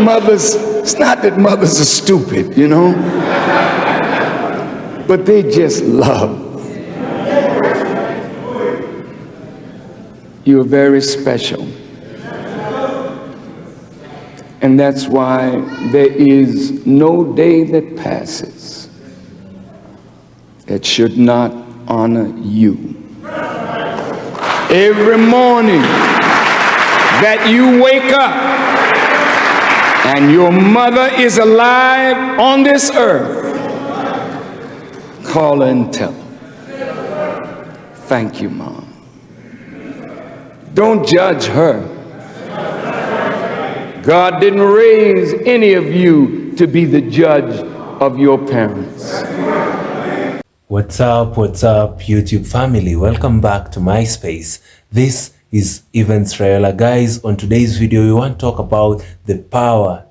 that mothers are stupid, you know, but they just love. You're very special. And that's why there is no day that passes that should not honor you. Every morning that you wake up and your mother is alive on this earth, call her and tell her, thank you, Mom. Don't judge her. God didn't raise any of you to be the judge of your parents. What's up, YouTube family? Welcome back to my space. This is Evans Rayola. Guys, on today's video, we want to talk about the power,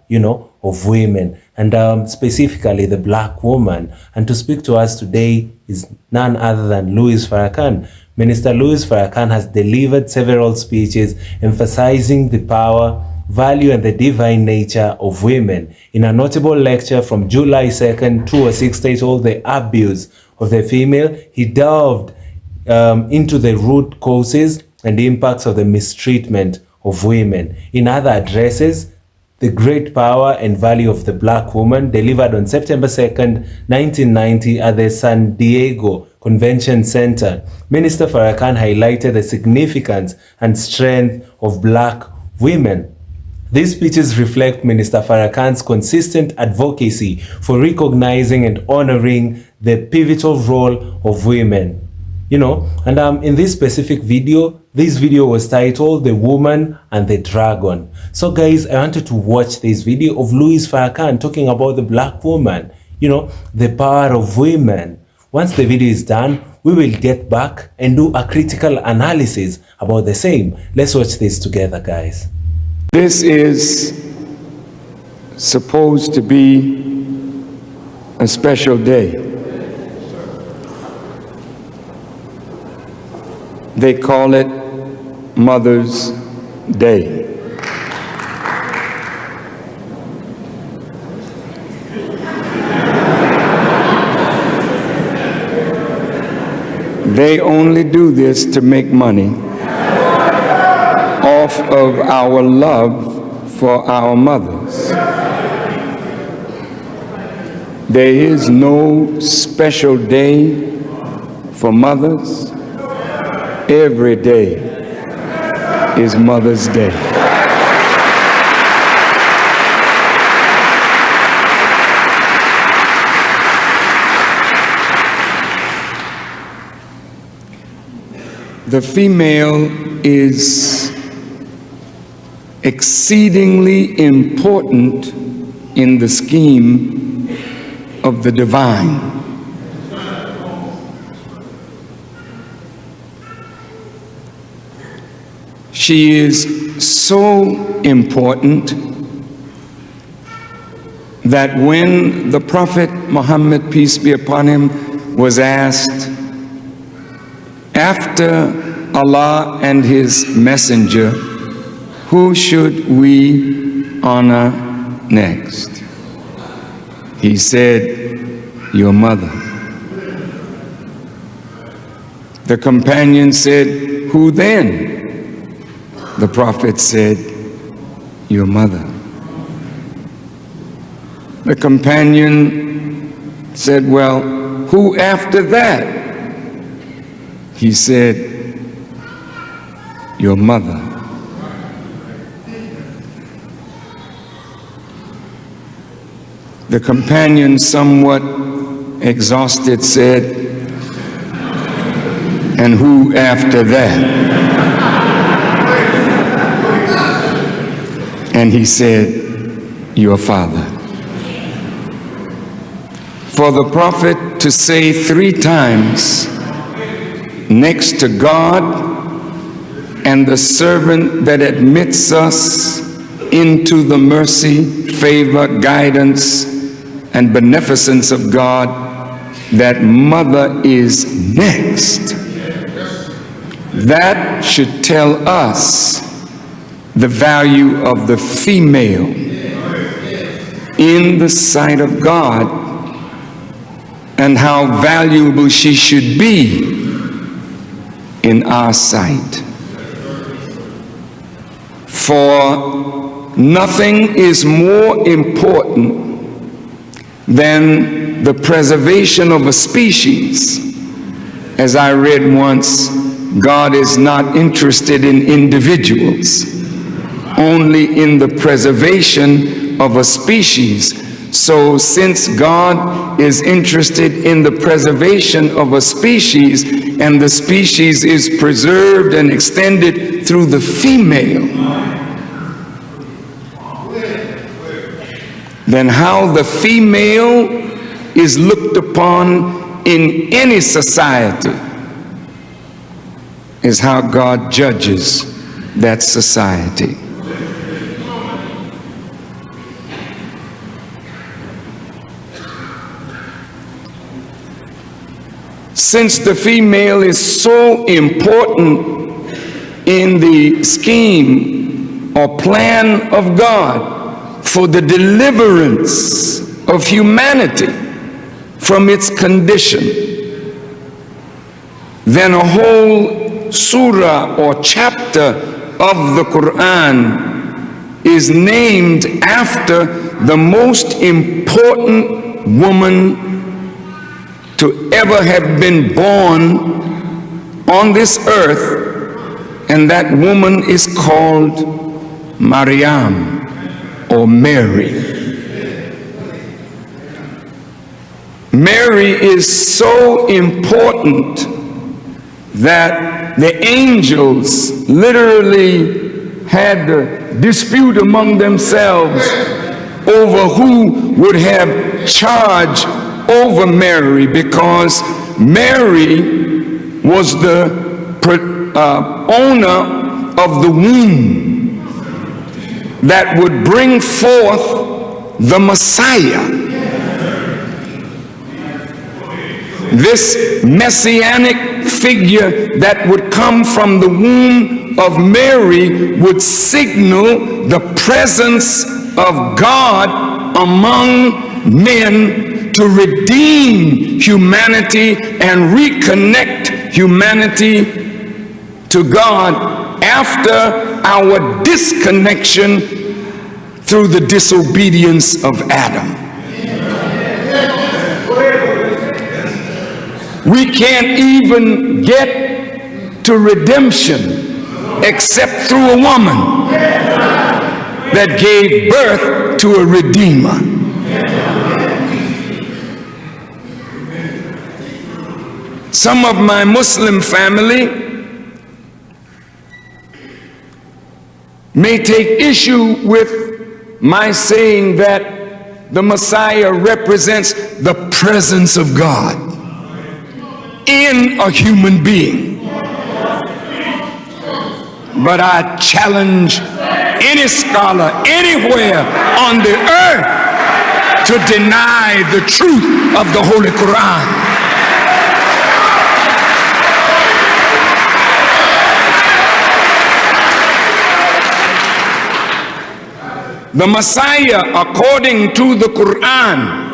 of women, and specifically the black woman. And to speak to us today is none other than Louis Farrakhan. Minister Louis Farrakhan has delivered several speeches emphasizing the power, value, and the divine nature of women. In a notable lecture from July 2nd, 2006, titled The Abuse of the Female, he delved into the root causes and impacts of the mistreatment of women. In other addresses, The Great Power and Value of the Black Woman, delivered on September 2nd, 1990 at the San Diego Convention Center, Minister Farrakhan highlighted the significance and strength of black women. These speeches reflect Minister Farrakhan's consistent advocacy for recognizing and honoring the pivotal role of women. And in this specific video, this video was titled The Woman and the Dragon. So guys, I wanted to watch this video of Louis Farrakhan talking about the black woman, the power of women. Once the video is done, we will get back and do a critical analysis about the same. Let's watch this together, guys. This is supposed to be a special day. They call it Mother's Day. They only do this to make money off of our love for our mothers. There is no special day for mothers. Every day is Mother's Day. The female is exceedingly important in the scheme of the divine. She is so important that when the Prophet Muhammad, peace be upon him, was asked, after Allah and his messenger, who should we honor next? He said, your mother. The companion said, who then? The Prophet said, your mother. The companion said, well, who after that? He said, your mother. The companion, somewhat exhausted, said, and who after that? And he said, your father. For the Prophet to say 3 times, next to God and the servant that admits us into the mercy, favor, guidance, and beneficence of God, that mother is next. That should tell us the value of the female in the sight of God and how valuable she should be in our sight. For nothing is more important than the preservation of a species. As I read once, God is not interested in individuals, only in the preservation of a species. So since God is interested in the preservation of a species, and the species is preserved and extended through the female, then how the female is looked upon in any society is how God judges that society. Since the female is so important in the scheme or plan of God for the deliverance of humanity from its condition, then a whole surah or chapter of the Quran is named after the most important woman to ever have been born on this earth, and that woman is called Maryam or Mary. Mary is so important that the angels literally had a dispute among themselves over who would have charge over Mary, because Mary was the owner of the womb that would bring forth the Messiah. This messianic figure that would come from the womb of Mary would signal the presence of God among men to redeem humanity and reconnect humanity to God after our disconnection through the disobedience of Adam. We can't even get to redemption except through a woman that gave birth to a redeemer. Some of my Muslim family may take issue with my saying that the Messiah represents the presence of God in a human being. But I challenge any scholar anywhere on the earth to deny the truth of the Holy Quran. The Messiah, according to the Quran,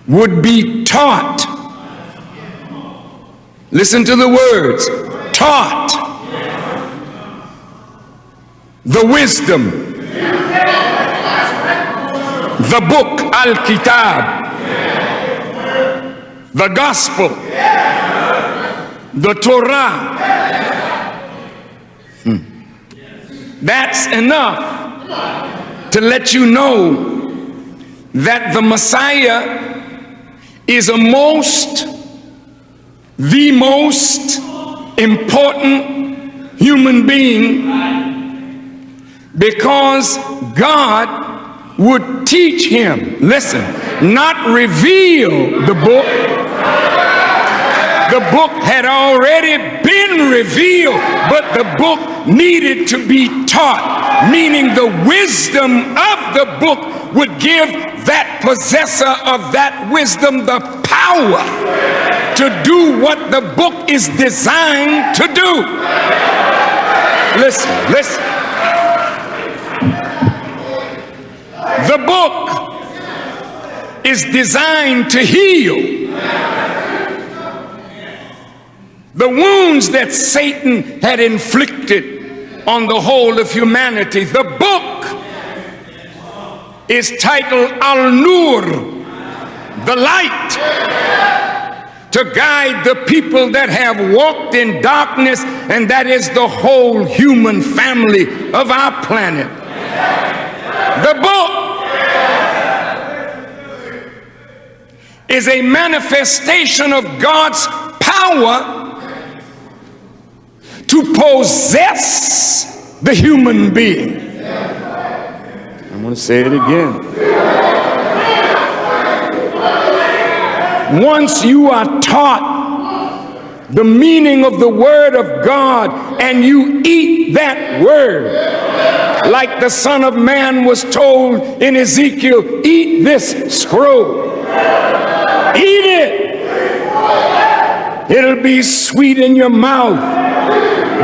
would be taught. Listen to the words, taught the wisdom, the book, Al-Kitab, the gospel, the Torah. That's enough to let you know that the Messiah is the most important human being, because God would teach him, listen, not reveal the book. The book had already been revealed, but the book needed to be taught, meaning the wisdom of the book would give that possessor of that wisdom the power to do what the book is designed to do. Listen. The book is designed to heal the wounds that Satan had inflicted on the whole of humanity. The book is titled Al-Nur, the light, to guide the people that have walked in darkness, and that is the whole human family of our planet. The book is a manifestation of God's power to possess the human being. I'm going to say it again. Once you are taught the meaning of the word of God and you eat that word, like the Son of Man was told in Ezekiel, eat this scroll. Eat it. It'll be sweet in your mouth,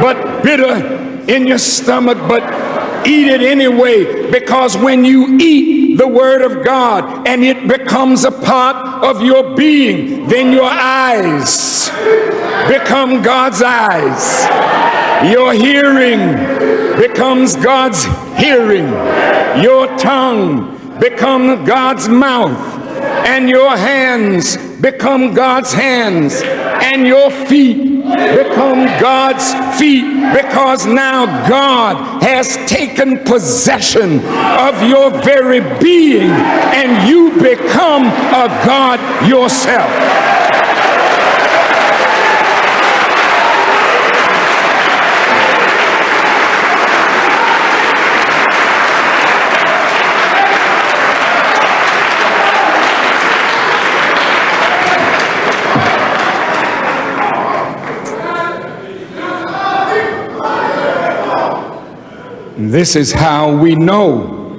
but bitter in your stomach, but eat it anyway, because when you eat the word of God and it becomes a part of your being, then your eyes become God's eyes. Your hearing becomes God's hearing. Your tongue becomes God's mouth. And your hands become God's hands. And your feet become God's feet, because now God has taken possession of your very being and you become a God yourself. This is how we know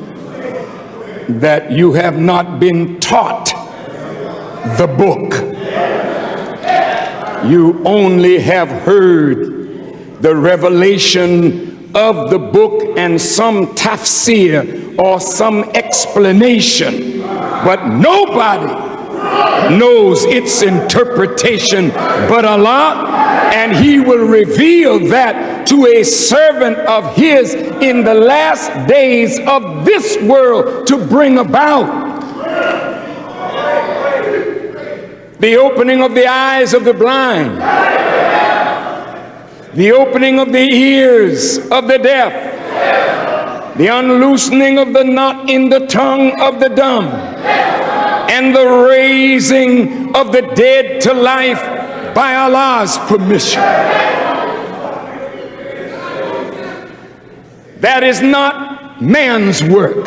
that you have not been taught the book. You only have heard the revelation of the book and some tafsir or some explanation, but nobody knows its interpretation but Allah, and He will reveal that to a servant of His in the last days of this world to bring about the opening of the eyes of the blind, the opening of the ears of the deaf, the unloosening of the knot in the tongue of the dumb, and the raising of the dead to life by Allah's permission. That is not man's work.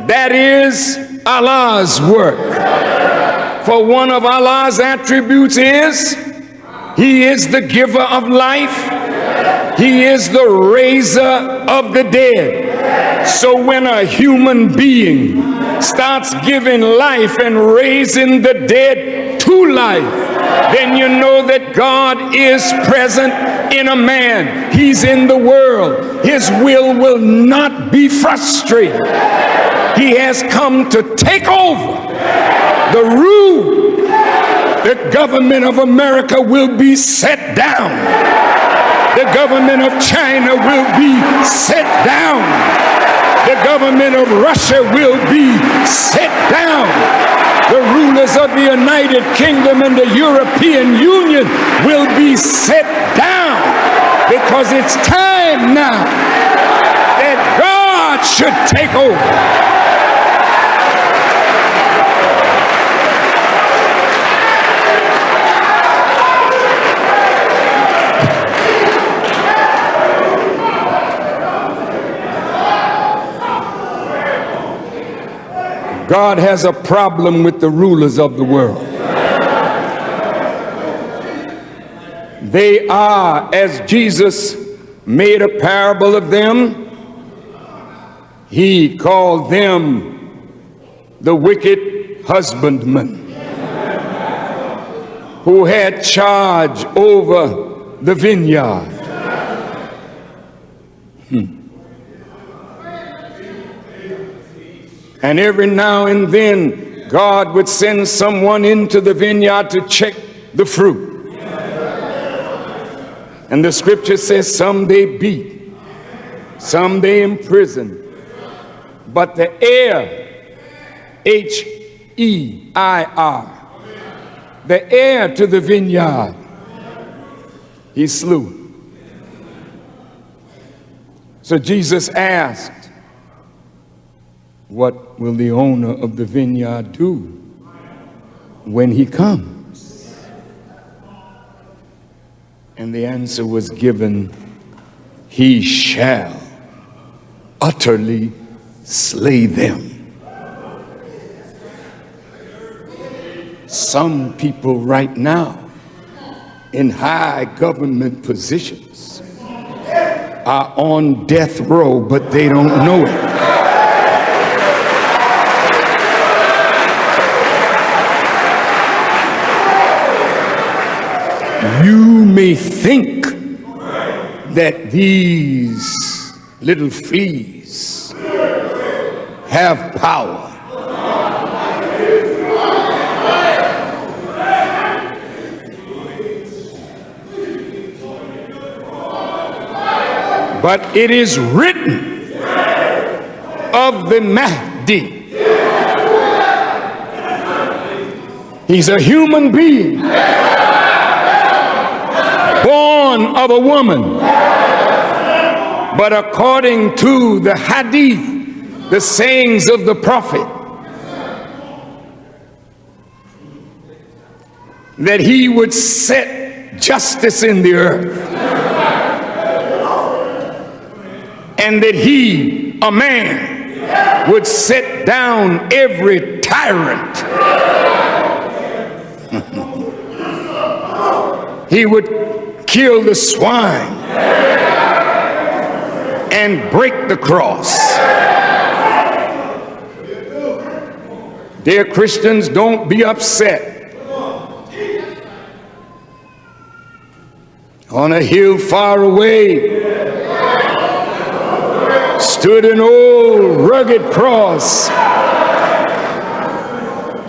That is Allah's work. For one of Allah's attributes is He is the giver of life. He is the raiser of the dead. So when a human being starts giving life and raising the dead to life, then you know that God is present in a man. He's in the world. His will not be frustrated. He has come to take over the rule. The government of America will be set down. The government of China will be set down. The government of Russia will be set down. The rulers of the United Kingdom and the European Union will be set down, because it's time now that God should take over. God has a problem with the rulers of the world. They are, as Jesus made a parable of them, He called them the wicked husbandman who had charge over the vineyard. And every now and then, God would send someone into the vineyard to check the fruit. And the scripture says some they beat, some they imprison. But the heir, H-E-I-R, the heir to the vineyard, he slew. So Jesus asked, what will the owner of the vineyard do when he comes? And the answer was given, he shall utterly slay them. Some people right now in high government positions are on death row, but they don't know it. You may think that these little fleas have power. But it is written of the Mahdi. He's a human being, born of a woman. But according to the hadith, the sayings of the prophet, that he would set justice in the earth, and that he, a man, would set down every tyrant. He would kill the swine and break the cross. Dear Christians, don't be upset. On a hill far away stood an old rugged cross,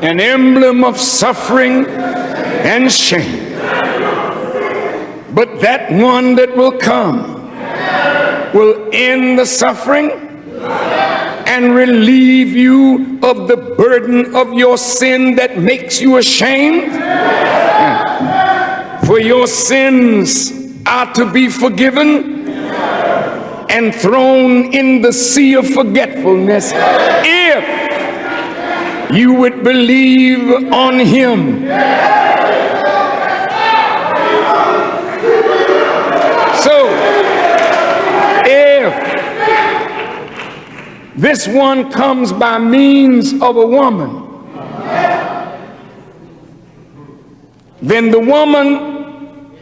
an emblem of suffering and shame. But that one that will come will end the suffering and relieve you of the burden of your sin that makes you ashamed. For your sins are to be forgiven and thrown in the sea of forgetfulness if you would believe on him. So if this one comes by means of a woman, then the woman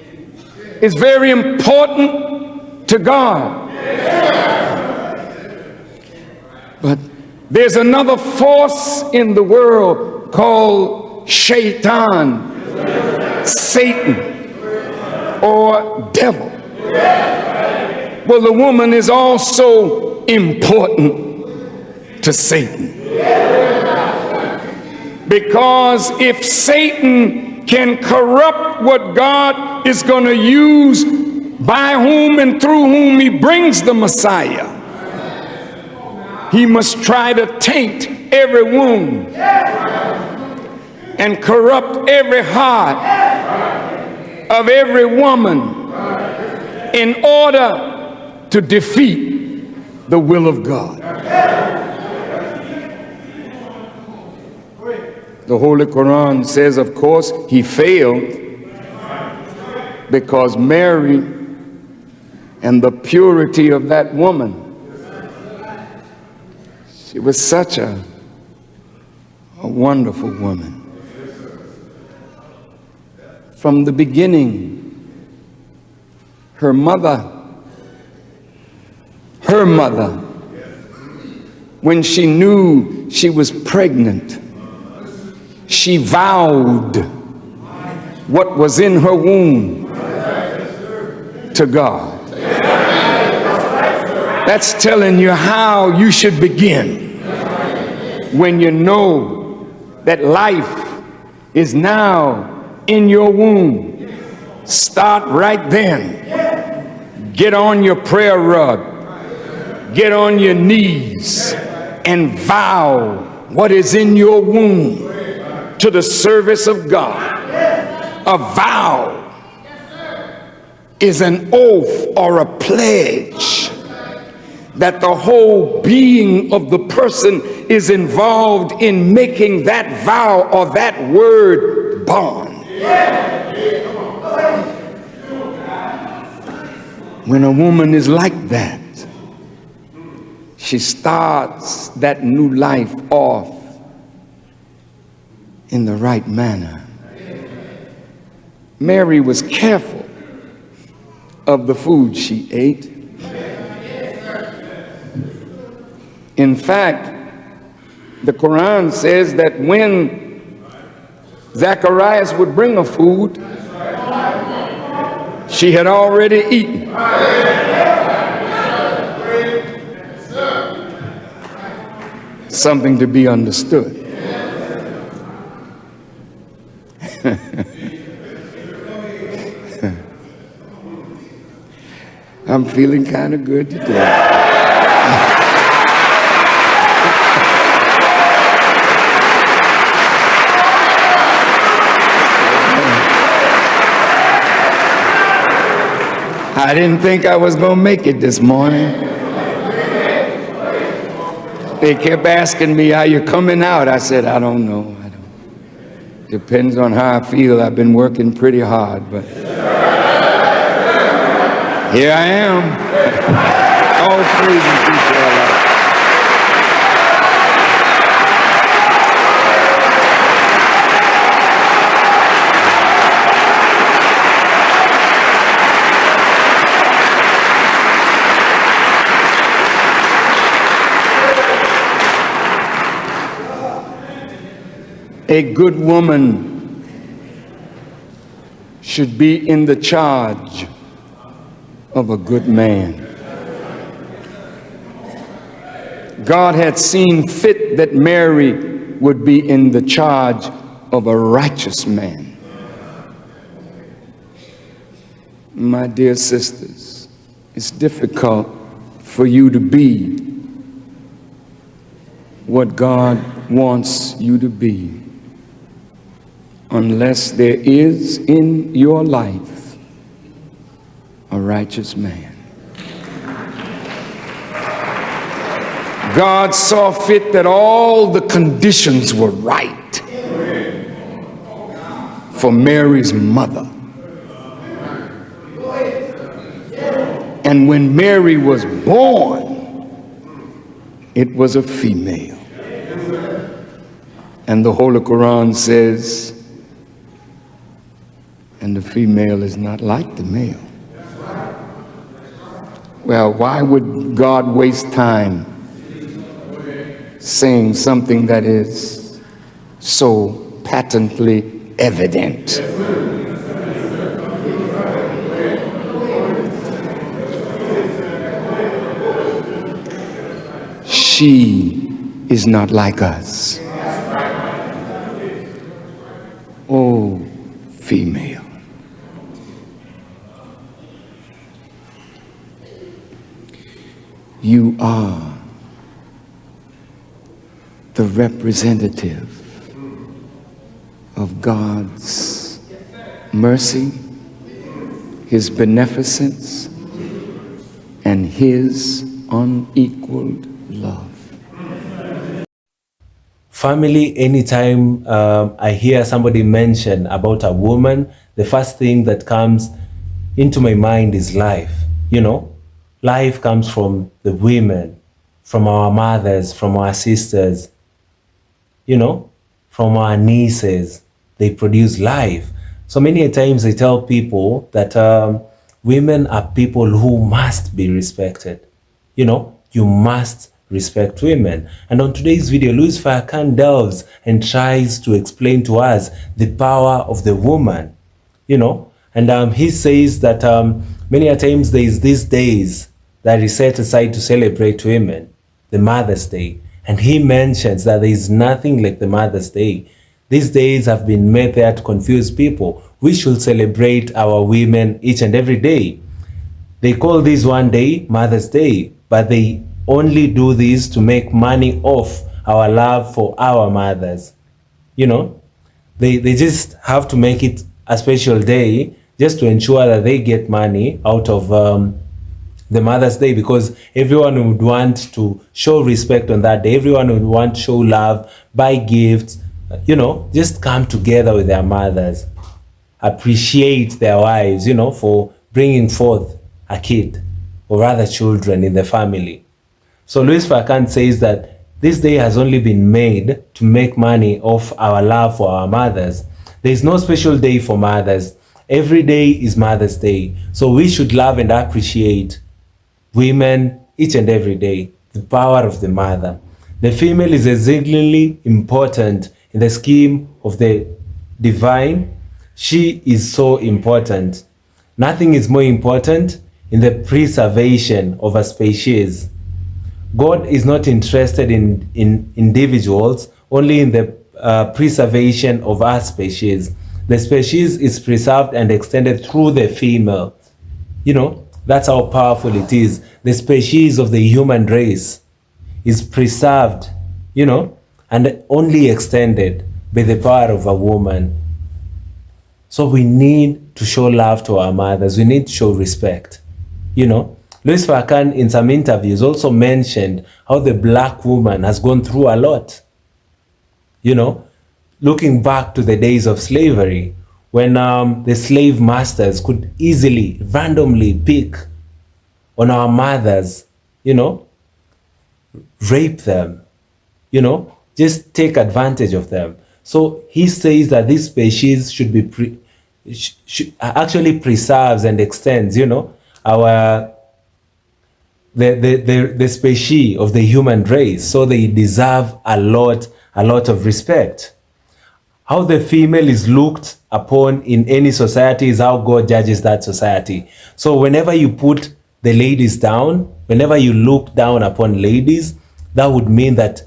is very important to God. But there's another force in the world called Shaitan, Satan, or devil. Well, the woman is also important to Satan. Because if Satan can corrupt what God is going to use, by whom and through whom he brings the Messiah, he must try to taint every womb and corrupt every heart of every woman in order to defeat the will of God. The Holy Quran says, of course, he failed because Mary and the purity of that woman, she was such a wonderful woman. From the beginning, her mother, when she knew she was pregnant, she vowed what was in her womb to God. That's telling you how you should begin. when you know that life is now in your womb, start right then. Get on your prayer rug, get on your knees, and vow what is in your womb to the service of God. A vow is an oath or a pledge that the whole being of the person is involved in making that vow or that word bond. When a woman is like that, she starts that new life off in the right manner. Mary was careful of the food she ate. In fact, the Quran says that when Zacharias would bring her food, she had already eaten. Something to be understood. I'm feeling kind of good today. I didn't think I was going to make it this morning. They kept asking me, how you coming out? I said, I don't know. Depends on how I feel. I've been working pretty hard, but here I am. All praise be to Allah. A good woman should be in the charge of a good man. God had seen fit that Mary would be in the charge of a righteous man. My dear sisters, it's difficult for you to be what God wants you to be unless there is in your life a righteous man. God saw fit that all the conditions were right for Mary's mother. And when Mary was born, it was a female. And the Holy Quran says, and the female is not like the male. Well, why would God waste time saying something that is so patently evident? She is not like us. Oh, female. You are the representative of God's mercy, His beneficence, and His unequaled love. Family, anytime I hear somebody mention about a woman, the first thing that comes into my mind is life. You know, life comes from the women, from our mothers, from our sisters, you know, from our nieces. They produce life. So many times I tell people that women are people who must be respected. You know, you must respect women. And on today's video, Louis Farrakhan delves and tries to explain to us the power of the woman, you know. And he says that many a times there is these days that is set aside to celebrate women, the Mother's Day. And he mentions that there is nothing like the Mother's Day. These days have been made there to confuse people. We should celebrate our women each and every day. They call this one day Mother's Day, but they only do this to make money off our love for our mothers. You know, they just have to make it a special day just to ensure that they get money out of the Mother's Day, because everyone would want to show respect on that day. Everyone would want to show love, buy gifts, you know, just come together with their mothers, appreciate their wives, you know, for bringing forth a kid or rather children in the family. So Louis Farrakhan says that this day has only been made to make money off our love for our mothers. There is no special day for mothers. Every day is Mother's Day. So we should love and appreciate women each and every day, the power of the mother. The female is exceedingly important in the scheme of the divine. She is so important. Nothing is more important in the preservation of a species. God is not interested in individuals, only in the preservation of our species. The species is preserved and extended through the female. You know, that's how powerful it is. The species of the human race is preserved, you know, and only extended by the power of a woman. So we need to show love to our mothers. We need to show respect. You know, Louis Farrakhan in some interviews also mentioned how the black woman has gone through a lot. You know, looking back to the days of slavery, when the slave masters could easily, randomly pick on our mothers, you know, rape them, you know, just take advantage of them. So he says that this species should be actually preserves and extends, you know, our the species of the human race. So they deserve a lot of respect. How the female is looked upon in any society is how God judges that society. So whenever you put the ladies down, whenever you look down upon ladies, that would mean that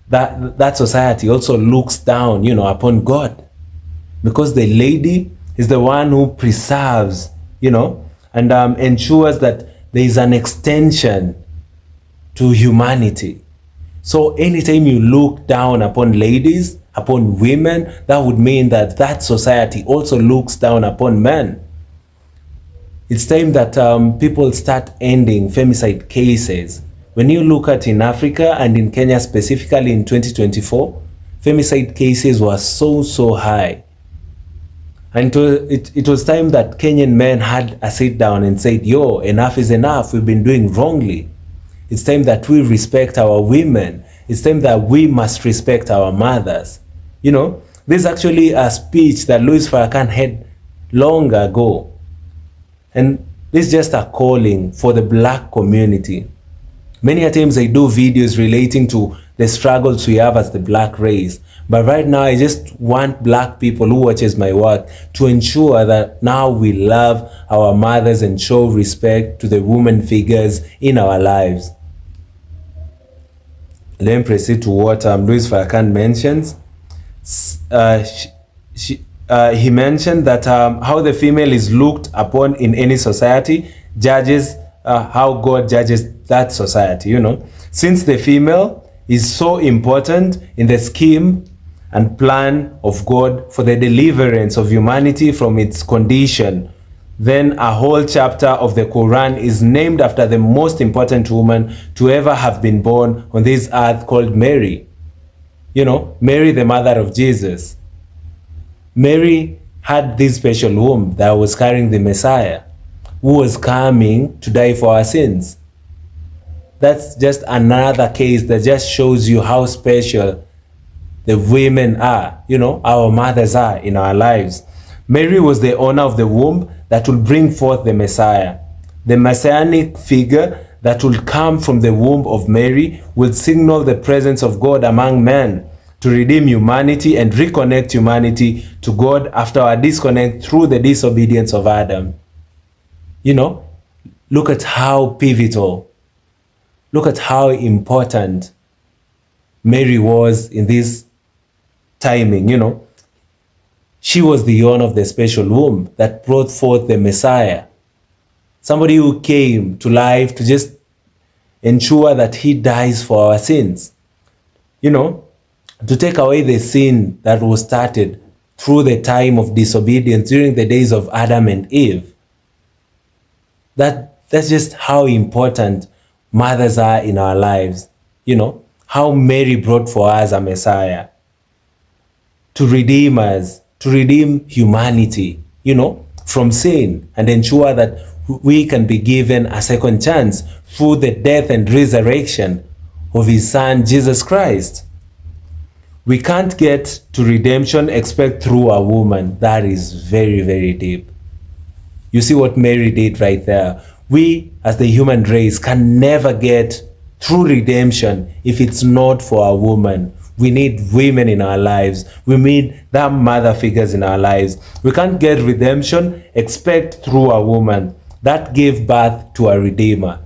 that society also looks down, you know, upon God, because the lady is the one who preserves, you know, and ensures that there is an extension to humanity. So anytime you look down upon ladies, upon women, that would mean that that society also looks down upon men. It's time that people start ending femicide cases. When you look at in Africa and in Kenya specifically in 2024, femicide cases were so high. And it was time that Kenyan men had a sit down and said, yo, enough is enough. We've been doing wrongly. It's time that we respect our women. It's time that we must respect our mothers. You know, this is actually a speech that Louis Farrakhan had long ago. And this is just a calling for the black community. Many times I do videos relating to the struggles we have as the black race. But right now, I just want black people who watches my work to ensure that now we love our mothers and show respect to the woman figures in our lives. Let me proceed to what Louis Farrakhan mentions. He mentioned that how the female is looked upon in any society judges how God judges that society, you know. Since the female is so important in the scheme and plan of God for the deliverance of humanity from its condition, then a whole chapter of the Quran is named after the most important woman to ever have been born on this earth, called Mary. You know, Mary, the mother of Jesus. Mary had this special womb that was carrying the Messiah, who was coming to die for our sins. That's just another case that just shows you how special the women are, you know, our mothers are in our lives. Mary was the owner of the womb that will bring forth the Messiah. The messianic figure that will come from the womb of Mary will signal the presence of God among men to redeem humanity and reconnect humanity to God after our disconnect through the disobedience of Adam. You know, look at how pivotal, look at how important Mary was in this timing, she was the one of the special womb that brought forth the Messiah. Somebody who came to life to just ensure that he dies for our sins. To take away the sin that was started through the time of disobedience during the days of Adam and Eve. That's just how important mothers are in our lives. How Mary brought for us a Messiah to redeem us, to redeem humanity, from sin, and ensure that we can be given a second chance through the death and resurrection of his son, Jesus Christ. We can't get to redemption except through a woman. That is very, very deep. You see what Mary did right there. We, as the human race, can never get true redemption if it's not for a woman. We need women in our lives. We need that mother figures in our lives. We can't get redemption except through a woman that gave birth to a redeemer.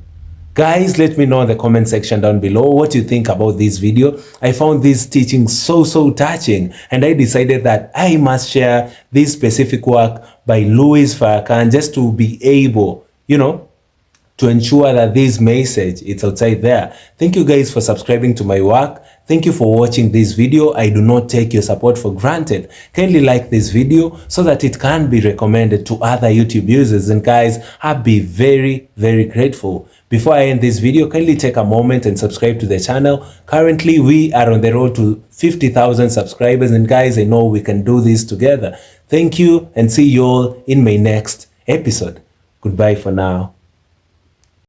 Guys, let me know in the comment section down below what you think about this video. I found this teaching so touching, and I decided that I must share this specific work by Louis Farrakhan just to be able, to ensure that this message is outside there. Thank you guys for subscribing to my work. Thank you for watching this video. I do not take your support for granted. Kindly like this video so that it can be recommended to other YouTube users. And guys, I'll be very, very grateful. Before I end this video, kindly take a moment and subscribe to the channel. Currently, we are on the road to 50,000 subscribers. And guys, I know we can do this together. Thank you, and see you all in my next episode. Goodbye for now.